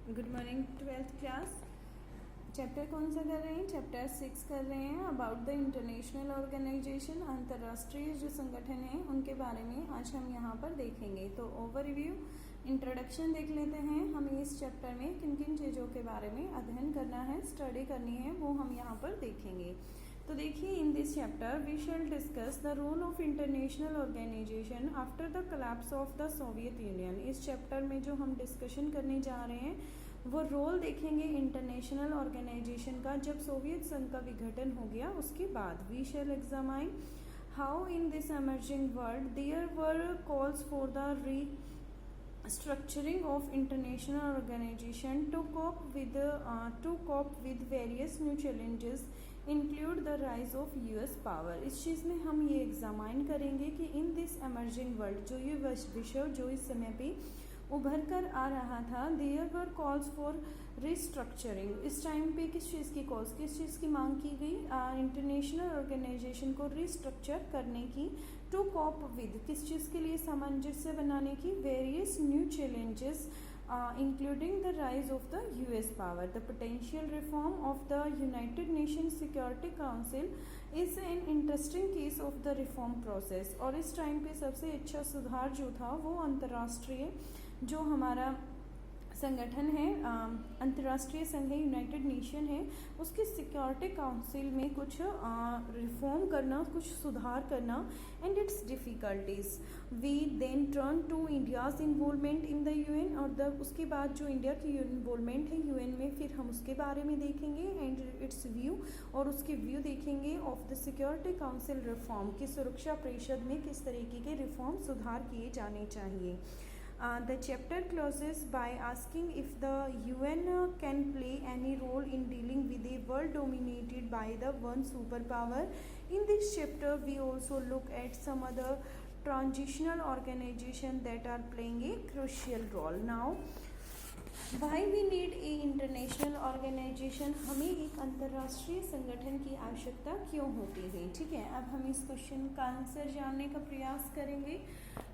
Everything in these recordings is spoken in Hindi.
Good morning 12th class. Chapter कौन सा कर रहे हैं? चैप्टर 6 कर रहे हैं अबाउट द इंटरनेशनल ऑर्गेनाइजेशन। अंतर्राष्ट्रीय जो संगठन हैं उनके बारे में आज हम यहाँ पर देखेंगे। तो ओवरव्यू इंट्रोडक्शन देख लेते हैं। हमें इस चैप्टर में किन किन चीज़ों के बारे में अध्ययन करना है, स्टडी करनी है, वो हम यहाँ पर देखेंगे। तो देखिए, in this chapter we shall discuss the role of international organization after the collapse of the Soviet Union. इस चैप्टर में जो हम डिस्कशन करने जा रहे हैं वो रोल देखेंगे इंटरनेशनल ऑर्गेनाइजेशन का जब सोवियत संघ का विघटन हो गया उसके बाद। We shall examine how in this emerging world there were calls for the structuring of international organization to cope with various new challenges include the rise of US power। इस चीज़ में हम ये एग्जामाइन करेंगे कि इन दिस एमर्जिंग वर्ल्ड, जो ये विश्व जो इस समय पे उभर कर आ रहा था, there were calls for restructuring. इस टाइम पे किस चीज़ की कॉल्स, किस चीज़ की मांग की गई? इंटरनेशनल ऑर्गेनाइजेशन को रिस्ट्रक्चर करने की, टू कॉप विद, किस चीज़ के लिए? सामंजस्य बनाने की, various new challenges including the rise of the US power। The potential reform of the United Nations Security Council is an interesting case of the reform process। और इस टाइम पे सबसे अच्छा सुधार जो था वो अंतर्राष्ट्रीय जो हमारा संगठन है, अंतर्राष्ट्रीय संघ है, यूनाइटेड नेशन है, उसके सिक्योरिटी काउंसिल में कुछ रिफॉर्म करना, कुछ सुधार करना and its difficulties. We then turn to India's involvement in the UN. और उसके बाद जो इंडिया की इन्वॉल्वमेंट है यूएन में, फिर हम उसके बारे में देखेंगे एंड इट्स व्यू, और उसके व्यू देखेंगे of the security council reform, कि सुरक्षा परिषद में किस तरीके के रिफॉर्म, सुधार किए जाने चाहिए। The chapter closes by asking if the UN can play any role in dealing with a world dominated by the one superpower। In this chapter we also look at some other transitional organizations that are playing a crucial role। Now why we need a international organization, हमें एक अंतर्राष्ट्रीय संगठन की आवश्यकता क्यों होती है? ठीक है, अब हम इस क्वेश्चन का आंसर जानने का प्रयास करेंगे।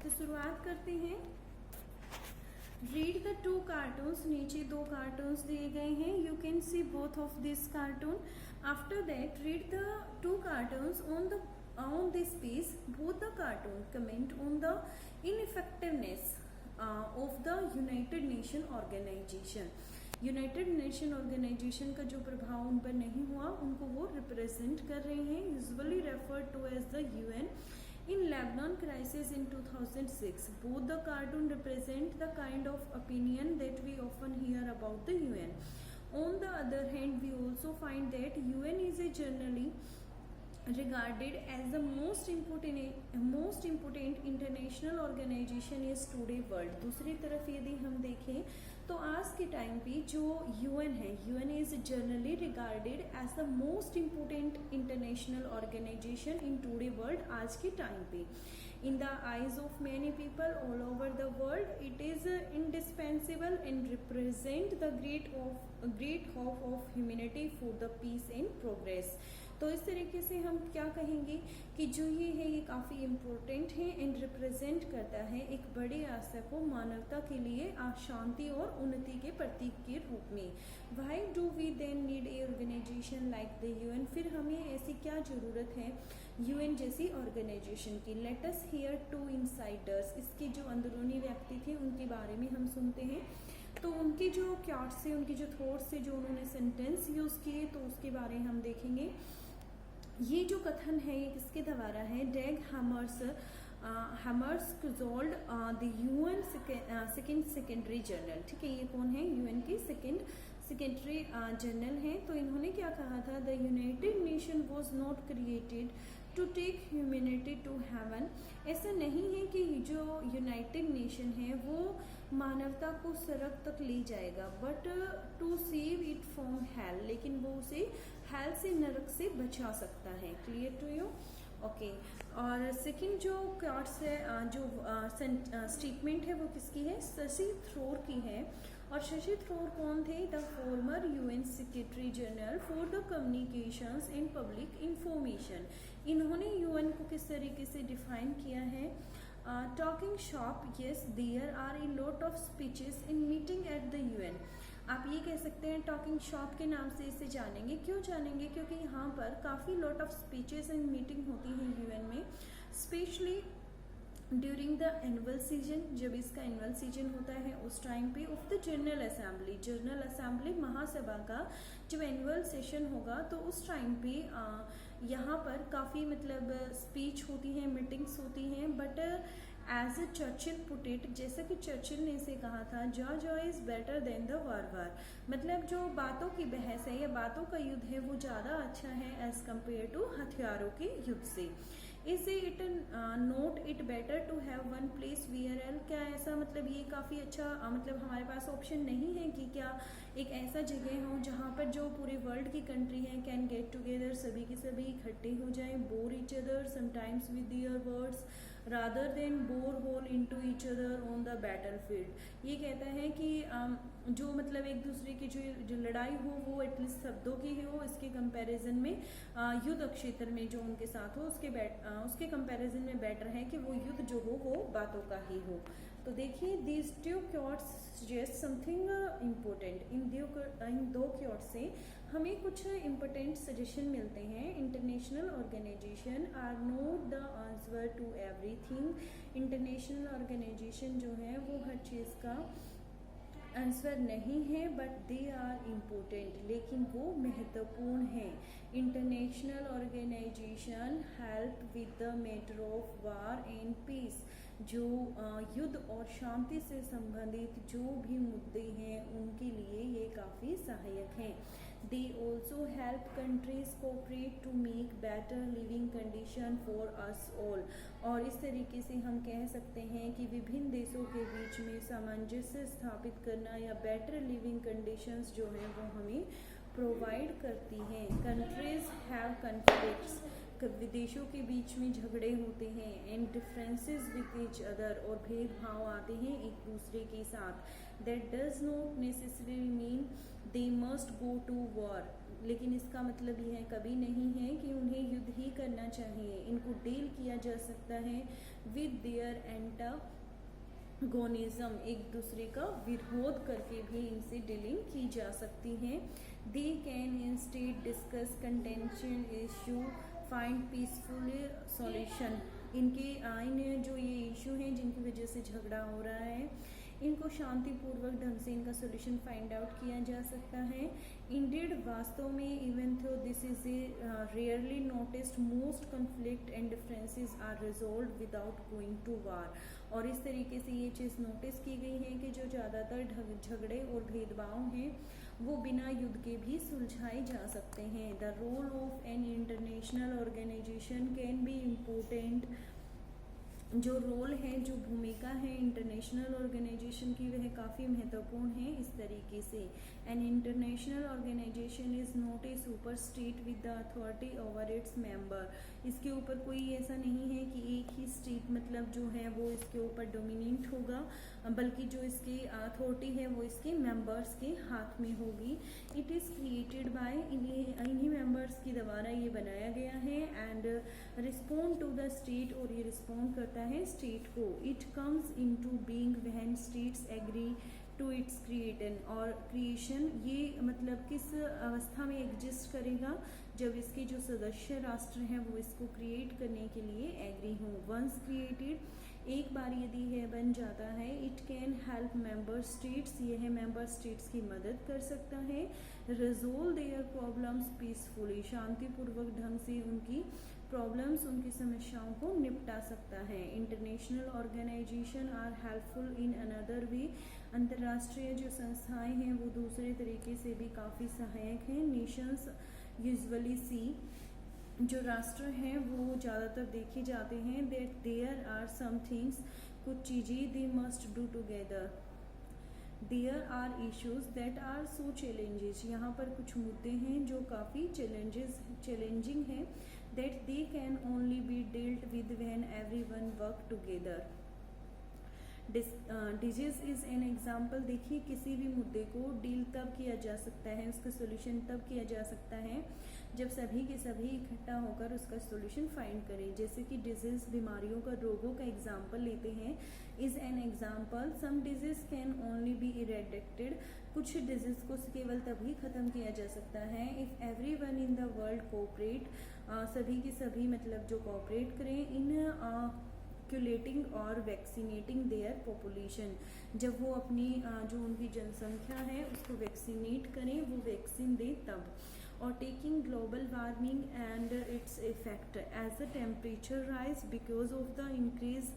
तो शुरुआत करते हैं। Read the two cartoons. नीचे दो कार्टून्स दिए गए हैं, you can C both of this cartoon. After that read the two cartoons on this piece, both the cartoon comment on the ineffectiveness of the United Nation Organization। United Nation Organization का जो प्रभाव उन पर नहीं हुआ उनको वो रिप्रेजेंट कर रहे हैं, usually referred to as the UN. In Lebanon crisis in 2006, both the cartoon represent the kind of opinion that we often hear about the UN। On the other hand, we also find that UN is a generally regarded as the most important international organization is today world। दूसरी तरफ यदि हम देखें तो आज के टाइम पे जो यूएन है, UN is generally regarded as the most important international organization in today world. आज के टाइम पे in the eyes of many people all over the world it is indispensable and represent the great hope of humanity for the peace and progress. तो इस तरीके से हम क्या कहेंगे कि जो ये है ये काफ़ी इम्पोर्टेंट है एंड रिप्रेजेंट करता है एक बड़े आशय को, मानवता के लिए शांति और उन्नति के प्रतीक के रूप में। Why do we then need a organization like the UN? फिर हमें ऐसी क्या ज़रूरत है यूएन जैसी ऑर्गेनाइजेशन की? Let us hear to insiders. इसके जो अंदरूनी व्यक्ति थे उनके बारे में हम सुनते हैं। तो उनके जो क्याट्स से, उनके जो थॉट्स से, जो उन्होंने सेंटेंस यूज़ किए, तो उसके बारे में हम देखेंगे। ये जो कथन है ये किसके द्वारा है? Dag Hammarskjold the UN second secondary general. ठीक है, ये कौन है? यूएन के सेकेंडरी जनरल हैं। तो इन्होंने क्या कहा था? The United Nation was not created to take humanity to heaven. ऐसा नहीं है कि जो यूनाइटेड नेशन है वो मानवता को स्वर्ग तक ले जाएगा, but to save it from hell, लेकिन वो उसे हेल से, नरक से बचा सकता है। Clear to you? ओके। और सेकंड जो क्वार्ट्स है, जो स्टेटमेंट है वो किसकी है? शशि थरूर की है। और शशि थरूर कौन थे? The former UN secretary general for the communications and public information. इन्होंने यूएन को किस तरीके से डिफाइन किया है? Talking shop, yes, there are a lot of speeches in meeting at the UN. आप ये कह सकते हैं टॉकिंग शॉप के नाम से इसे जानेंगे। क्यों जानेंगे? क्योंकि यहाँ पर काफ़ी lot of speeches and meeting होती हैं यूएन में, specially during the annual season. जब इसका एनुअल सीजन होता है उस टाइम पे ऑफ द जनरल असेंबली महासभा का जब एनुअल सेशन होगा तो उस टाइम पे यहाँ पर काफ़ी मतलब स्पीच होती हैं, मीटिंग्स होती हैं। But as a Churchill put it, जैसा कि चर्चिल ने इसे कहा था, jaw is better than the war. मतलब जो बातों की बहस है या बातों का युद्ध है वो ज़्यादा अच्छा है एज कम्पेयर टू हथियारों के युद्ध से। Is it not it better to have one place VRL? क्या ऐसा मतलब ये काफ़ी अच्छा मतलब हमारे पास ऑप्शन नहीं है कि क्या एक ऐसा जगह हो जहाँ पर जो पूरे वर्ल्ड की कंट्री है कैन गेट टुगेदर, सभी के सभी इकट्ठे हो जाएं, bore each other sometimes with their words rather than bore hole into each other on the battlefield. ये कहता है कि जो मतलब एक दूसरे की जो लड़ाई हो वो एटलीस्ट शब्दों की ही हो, इसके कंपैरिजन में युद्ध क्षेत्र में जो उनके साथ हो उसके कंपैरिजन में बेटर है कि वो युद्ध जो हो वो बातों का ही हो। तो देखिए these two quotes suggest something important. इन दो क्योट से हमें कुछ इम्पोर्टेंट सजेशन मिलते हैं। International organisation are not the answer to everything. International organisation जो है वो हर चीज़ का आंसर नहीं है, बट दे आर इम्पोर्टेंट, लेकिन वो महत्वपूर्ण है। International organization help with the matter of war and peace. जो युद्ध और शांति से संबंधित जो भी मुद्दे हैं उनके लिए ये काफ़ी सहायक हैं। They also help countries cooperate to make better living condition for us all. और इस तरीके से हम कह सकते हैं कि विभिन्न देशों के बीच में सामंजस्य स्थापित करना या बेटर लिविंग कंडीशंस जो हैं वो हमें प्रोवाइड करती हैं। कंट्रीज हैव कॉन्फ्लिक्ट्स, विदेशों के बीच में झगड़े होते हैं, and differences with each other, और भेदभाव आते हैं एक दूसरे के साथ। That does not necessarily mean they must go to war. लेकिन इसका मतलब यह कभी नहीं है कि उन्हें युद्ध ही करना चाहिए। इनको डील किया जा सकता है विद देयर एंटागोनिज्म, एक दूसरे का विरोध करके भी इनसे डीलिंग की जा सकती है। They can instead discuss contention issue, find peaceful solution. इन जो ये इशू हैं जिनकी वजह से झगड़ा हो रहा है इनको शांतिपूर्वक ढंग से इनका सोल्यूशन फाइंड आउट किया जा सकता है। इंडीड वास्तव में even though this is rarely noticed, most conflict and differences are resolve without going to war. और इस तरीके से ये चीज़ नोटिस की गई है कि जो ज़्यादातर झगड़े और भेदभाव हैं वो बिना युद्ध के भी सुलझाए जा सकते हैं। The role of an international organization can be important. जो रोल है, जो भूमिका है इंटरनेशनल ऑर्गेनाइजेशन की वह काफ़ी महत्वपूर्ण है इस तरीके से। An international organization is not a super state with the authority over its member. इसके ऊपर कोई ऐसा नहीं है कि एक ही स्टेट मतलब जो है वो इसके ऊपर डोमिनेंट होगा, बल्कि जो इसकी अथॉरिटी है वो इसके मेंबर्स के हाथ में होगी। इट इज़ क्रिएटेड बाय, इन्हीं मेंबर्स की द्वारा ये बनाया गया है। And respond to the state, और ये रिस्पॉन्ड करता है स्टेट को। It comes into being when states agree to its creation. और क्रिएशन ये मतलब किस अवस्था में एग्जिस्ट करेगा, जब इसके जो सदस्य राष्ट्र हैं वो इसको क्रिएट करने के लिए एग्री हों। वंस क्रिएटेड, एक बार यदि यह बन जाता है, it can help member states, यह मेंबर स्टेट्स की मदद कर सकता है। रिजोल्व देयर प्रॉब्लम्स पीसफुली, शांतिपूर्वक ढंग से उनकी प्रॉब्लम्स, उनकी समस्याओं को निपटा सकता है। International organisation are helpful in another way, अंतर्राष्ट्रीय जो संस्थाएं हैं वो दूसरे तरीके से भी काफ़ी सहायक हैं। नेशंस यूजुअली सी, जो राष्ट्र हैं वो ज़्यादातर देखे जाते हैं that there are some things, कुछ चीज़ें they must do together. There are issues that are so challenges, यहाँ पर कुछ मुद्दे हैं जो काफ़ी चैलेंजिंग हैं। That they can only be dealt with when everyone work together. Disease is an example. देखिए किसी भी मुद्दे को डील तब किया जा सकता है, उसका सोल्यूशन तब किया जा सकता है जब सभी के सभी इकट्ठा होकर उसका सोल्यूशन फाइंड करें। जैसे कि डिजीज, बीमारियों का, रोगों का एग्जाम्पल लेते हैं। Is an example. Some disease can only be eradicated, कुछ डिजीज़ को केवल तभी ख़त्म किया जा सकता है if every one in the world cooperate, सभी के सभी मतलब जो कोऑपरेट करें इन क्यूलेटिंग और वैक्सीनेटिंग देयर पॉपुलेशन, जब वो अपनी जो उनकी जनसंख्या है उसको वैक्सीनेट करें, वो वैक्सीन दें तब। और taking global warming and its effect as the temperature rise because of the increase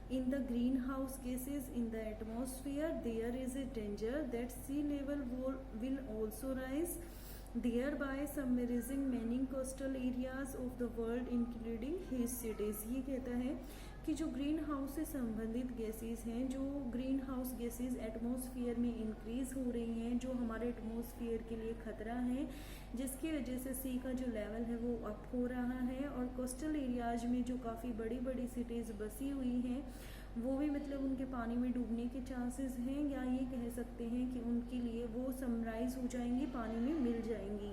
in the greenhouse gases in the atmosphere, there is a danger that sea level will also rise, thereby submerging many coastal areas of the world including his cities। ये कहता है कि जो ग्रीन हाउस से संबंधित गैसेस हैं, जो ग्रीन हाउस गैसेस एटमॉस्फेयर में इंक्रीज हो रही हैं, जो हमारे एटमॉस्फेयर के लिए खतरा है, जिसकी वजह से सी का जो लेवल है वो अप हो रहा है। और कोस्टल एरियाज में जो काफ़ी बड़ी बड़ी सिटीज़ बसी हुई हैं वो भी मतलब उनके पानी में डूबने के चांसेस हैं, या ये कह सकते हैं कि उनके लिए वो समराइज हो जाएंगी, पानी में मिल जाएंगी।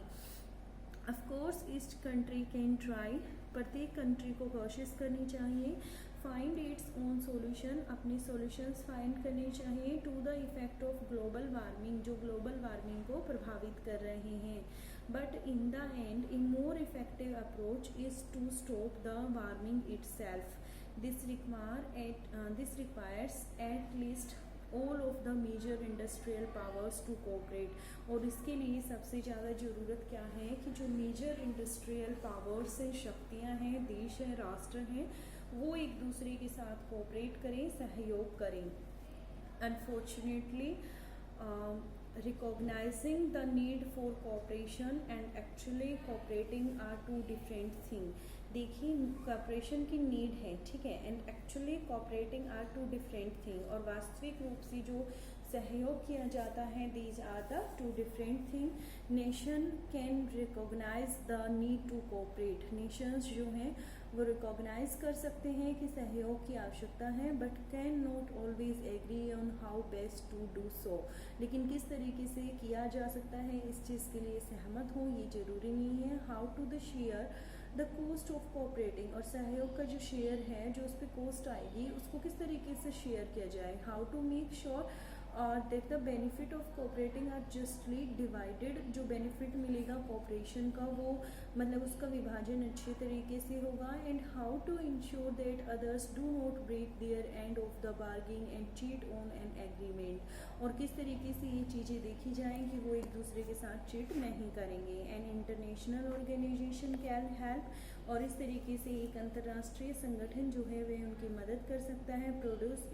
Of course each country can try, प्रत्येक कंट्री को कोशिश करनी चाहिए। फाइंड इट्स ओन सॉल्यूशन, अपने सॉल्यूशंस फाइंड करने चाहिए to the effect of global warming, जो ग्लोबल वार्मिंग को प्रभावित कर रहे हैं। But in the end a more effective approach is to stop the warming itself. This requires at least all of the major industrial powers to cooperate. और इसके लिए सबसे ज़्यादा ज़रूरत क्या है कि जो मेजर इंडस्ट्रियल पावर्स से शक्तियाँ हैं, देश हैं, राष्ट्र हैं, वो एक दूसरे के साथ कोऑपरेट करें, सहयोग करें। Unfortunately recognizing the need for cooperation and actually cooperating are two different things। देखिए कोऑपरेशन की नीड है, ठीक है, and actually cooperating are two different thing, और वास्तविक रूप से जो सहयोग किया जाता है these are the two different thing. Nation can recognise the need to cooperate, nations जो हैं वो रिकॉग्नाइज कर सकते हैं कि सहयोग की आवश्यकता है, but can not always agree on how best to do so. लेकिन किस तरीके से किया जा सकता है इस चीज़ के लिए सहमत हो ये जरूरी नहीं है। How to the share the cost of cooperating, और सहयोग का जो शेयर है, जो उस पर कॉस्ट आएगी उसको किस तरीके से शेयर किया जाए। How to make sure that the benefit of cooperating are justly divided, जो बेनिफिट मिलेगा कोऑपरेशन का वो मतलब उसका विभाजन अच्छे तरीके से होगा। And how to ensure that others do not break their end of the bargain and cheat on an agreement, और किस तरीके से ये चीज़ें देखी जाएँ कि वो एक दूसरे के साथ चीट नहीं करेंगे। An international organization can help, और इस तरीके से एक अंतर्राष्ट्रीय संगठन जो है वह उनकी मदद कर सकता है प्रोड्यूस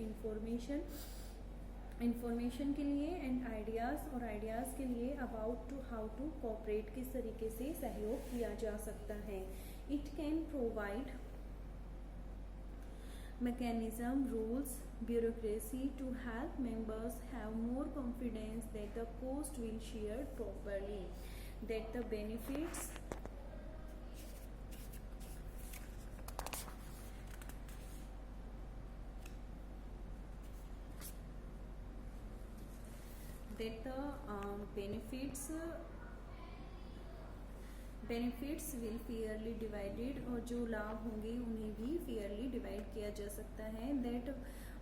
इंफॉर्मेशन के लिए एंड आइडियाज़, और आइडियाज़ के लिए about to how to cooperate, किस तरीके से सहयोग किया जा सकता है। It can provide mechanism, rules, bureaucracy to help members have more confidence that the cost will shared properly, that the benefits benefits will Fairlie divided, और जो लाभ होंगे उन्हें भी फेयरली डिवाइड किया जा सकता है। That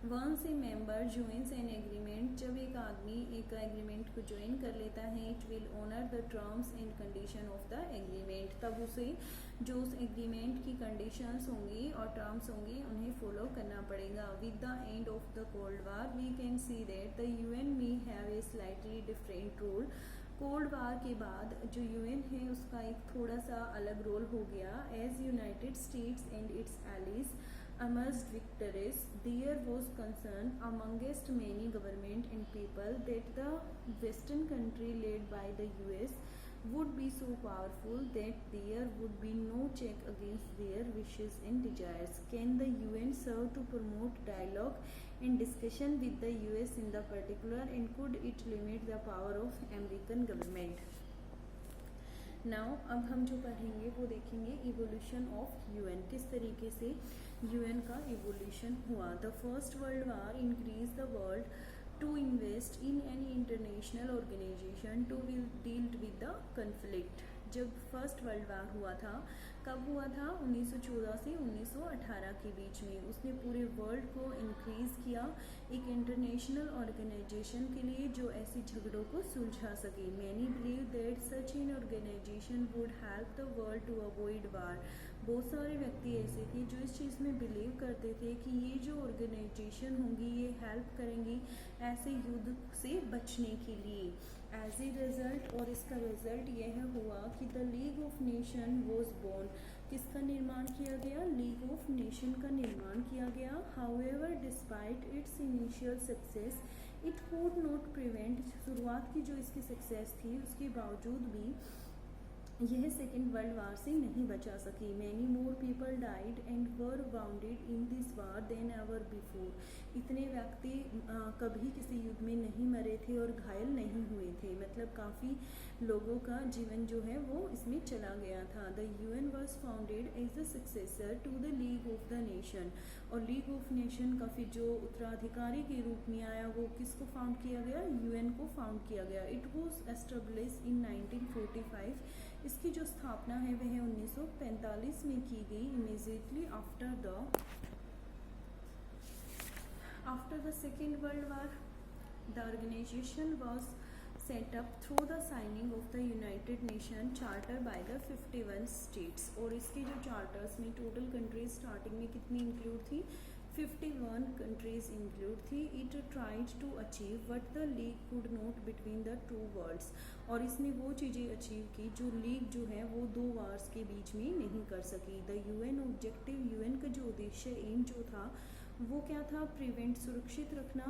once a member joins an agreement, जब एक आदमी एक एग्रीमेंट को ज्वाइन कर लेता है, it will honour the terms and condition of the agreement, तब उसे जो उस एग्रीमेंट की कंडीशंस होंगी और टर्म्स होंगी उन्हें फॉलो करना पड़ेगा। With the end of the cold war we can see that the UN may have a slightly different role. Cold war के बाद जो यूएन है उसका एक थोड़ा सा अलग रोल हो गया। As United States and its allies emerged victorious, there was concern amongst many government and people that the western country led by the US would be so powerful that there would be no check against their wishes and desires. Can the UN serve to promote dialogue and discussion with the US in the particular, and could it limit the power of American government? Now अब हम जो पढ़ेंगे वो देखेंगे इवोल्यूशन ऑफ यूएन, किस तरीके से यूएन का इवोल्यूशन हुआ। The First World War increase the world to invest in any international organization to deal with the conflict. जब फर्स्ट वर्ल्ड वार हुआ था कब हुआ था? 1914 से 1918 के बीच में। उसने पूरे वर्ल्ड को इंक्रीज किया एक इंटरनेशनल ऑर्गेनाइजेशन के लिए जो ऐसे झगड़ों को सुलझा सके। Many believe that such an organisation would help the world to avoid war. बहुत सारे व्यक्ति ऐसे थे जो इस चीज़ में बिलीव करते थे कि ये जो ऑर्गेनाइजेशन होंगी ये हेल्प करेंगी ऐसे युद्ध से बचने के लिए। एज ए रिजल्ट, और इसका रिजल्ट यह हुआ कि the League of Nation was born. किसका निर्माण किया गया? लीग ऑफ नेशन का निर्माण किया गया। However despite it's initial success it could not prevent, शुरुआत की जो इसकी सक्सेस थी उसके बावजूद भी यह सेकेंड वर्ल्ड वार से नहीं बचा सकी। Many more people died and were bounded in this war then ever before. इतने व्यक्ति कभी किसी युद्ध में नहीं मरे थे और घायल नहीं हुए थे, मतलब काफ़ी लोगों का जीवन जो है वो इसमें चला गया था। The UN was founded as the successor to the League of the Nation, और लीग ऑफ नेशन का फिर जो उत्तराधिकारी के रूप में आया वो किसको फाउंड किया गया? यूएन को फाउंड किया गया। It was establish in 1945। इसकी जो स्थापना है वह 1945 में की गई। Immediately after the Second World War the organization was set up through the signing of the United Nation charter by the 51 states. और इसके जो चार्टर्स में टोटल कंट्रीज स्टार्टिंग में कितनी इंक्लूड थी? 51 कंट्रीज इंक्लूड थी। It tried to achieve what the league could not between the two worlds, और इसने वो चीज़ें अचीव की जो लीग जो है वो दो वार्स के बीच में नहीं कर सकी। द यूएन ऑब्जेक्टिव, यूएन का जो उद्देश्य एम जो था वो क्या था? प्रिवेंट, सुरक्षित रखना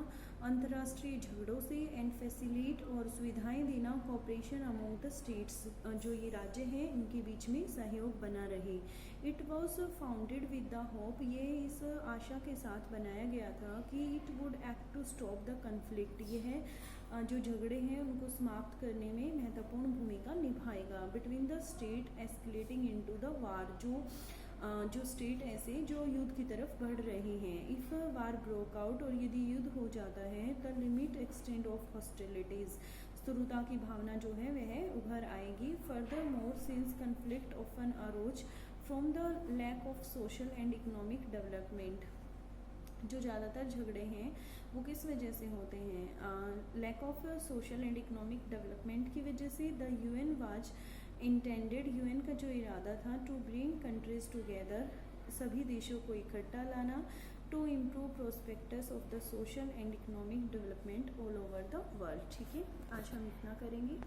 अंतर्राष्ट्रीय झगड़ों से, एंड फैसिलिट, और सुविधाएं देना कोऑपरेशन अमंग द स्टेट्स, जो ये राज्य हैं इनके बीच में सहयोग बना रहे। It was founded with the hope, ये इस आशा के साथ बनाया गया था कि it would act to stop the conflict, यह जो झगड़े हैं उनको समाप्त करने में महत्वपूर्ण भूमिका निभाएगा। Between the state escalating into the war, जो स्टेट ऐसे जो युद्ध की तरफ बढ़ रहे हैं। इफ़ वार ब्रोक आउट, और यदि युद्ध हो जाता है, the limit extend of hostilities, शत्रुता की भावना जो है वह उभर आएगी। Further since conflict often arose from the lack of social and economic development, जो ज़्यादातर झगड़े हैं वो किस वजह से होते हैं? Lack of social and economic development की वजह से। The UN was intended, UN का जो इरादा था, टू ब्रिंग कंट्रीज टुगेदर, सभी देशों को इकट्ठा लाना, to improve prospectus of the social and economic development all over the world. ठीक है, आज हम इतना करेंगे।